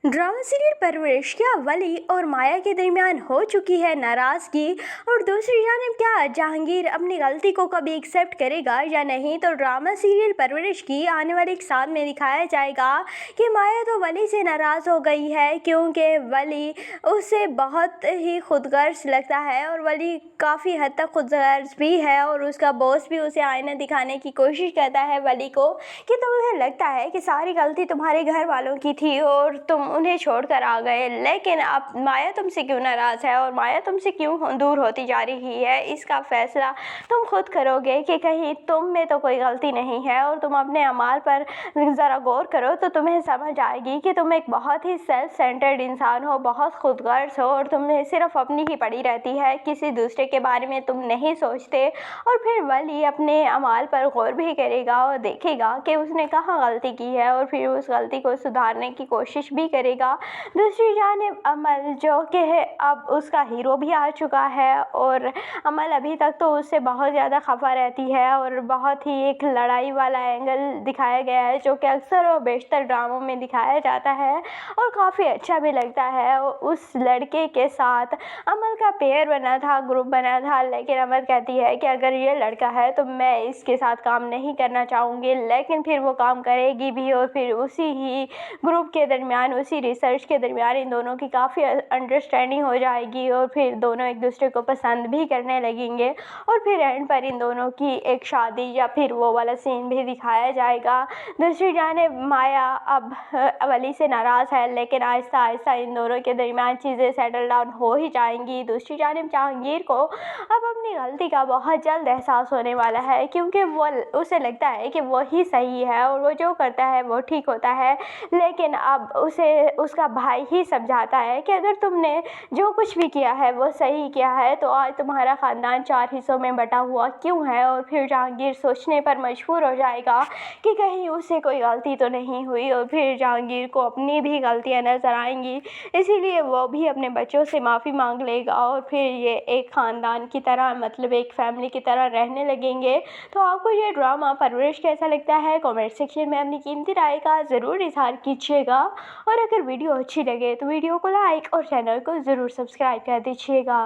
Drama serial परवरिश क्या वली और माया के दरमियान हो चुकी है नाराज़गी, और दूसरी जानिब क्या जहांगीर अपनी गलती को कभी एक्सेप्ट करेगा या नहीं। तो ड्रामा सीरियल परवरिश की आने वाले एक साल में दिखाया जाएगा कि माया तो वली से नाराज़ हो गई है, क्योंकि वली उसे बहुत ही खुदगर्ज लगता है और वली काफ़ी हद तक खुदगर्ज भी है, और उसका बॉस भी उसे आईना दिखाने की कोशिश करता है वली को कि तुम्हें लगता है कि सारी गलती तुम्हारे घर वालों की थी और तुम उन्हें छोड़कर आ गए, लेकिन अब माया तुमसे क्यों नाराज़ है और माया तुमसे क्यों दूर होती जा रही है, इसका फैसला तुम खुद करोगे कि कहीं तुम में तो कोई गलती नहीं है। और तुम अपने अमाल पर ज़रा गौर करो तो तुम्हें समझ आएगी कि तुम एक बहुत ही सेल्फ सेंटर्ड इंसान हो, बहुत खुदगर्ज हो, और तुम्हें सिर्फ अपनी ही पड़ी रहती है, किसी दूसरे के बारे में तुम नहीं सोचते। और फिर वली अपने अमाल पर गौर भी करेगा और देखेगा कि उसने कहाँ गलती की है, और फिर उस गलती को सुधारने की कोशिश भी करेगा। दूसरी जानिब अमल, जो कि अब उसका हीरो भी आ चुका है, और अमल अभी तक तो उससे बहुत ज़्यादा खफा रहती है, और बहुत ही एक लड़ाई वाला एंगल दिखाया गया है जो कि अक्सर और बेशतर ड्रामों में दिखाया जाता है और काफ़ी अच्छा भी लगता है। उस लड़के के साथ अमल का पेयर बना था, ग्रुप बना था, लेकिन अमल कहती है कि अगर ये लड़का है तो मैं इसके साथ काम नहीं करना चाहूँगी, लेकिन फिर वो काम करेगी भी, और फिर उसी ही ग्रुप के दरमियान, उसी रिसर्च के दरमियान इन दोनों की काफ़ी अंडरस्टैंडिंग हो जाएगी, और फिर दोनों एक दूसरे को पसंद भी करने लगेंगे, और फिर एंड पर इन दोनों की एक शादी या फिर वो वाला सीन भी दिखाया जाएगा। दूसरी जानिब माया अब वली से नाराज़ है, लेकिन आहिस्ता आहिस्ता इन दोनों के दरमियान चीज़ें सेटल डाउन हो ही जाएंगी। दूसरी जानिब जहांगीर को अब अपनी गलती का बहुत जल्द एहसास होने वाला है, क्योंकि वो उसे लगता है कि वो ही सही है और वो जो करता है वो ठीक होता है, लेकिन अब उसे उसका भाई ही समझाता है कि अगर तुमने जो कुछ भी किया है वो सही किया है, तो आज तुम्हारा ख़ानदान 4 हिस्सों में बटा हुआ क्यों है। और फिर जहांगीर सोचने पर मजबूर हो जाएगा कि कहीं उसे कोई गलती तो नहीं हुई, और फिर जहांगीर को अपनी भी गलतियां नज़र आएंगी, इसीलिए वो भी अपने बच्चों से माफ़ी मांग लेगा, और फिर ये एक ख़ानदान की तरह, मतलब एक फैमिली की तरह रहने लगेंगे। तो आपको ये ड्रामा परवरिश कैसा लगता है, कमेंट सेक्शन में अपनी कीमती राय का ज़रूर इज़हार कीजिएगा, और अगर वीडियो अच्छी लगे तो वीडियो को लाइक और चैनल को ज़रूर सब्सक्राइब कर दीजिएगा।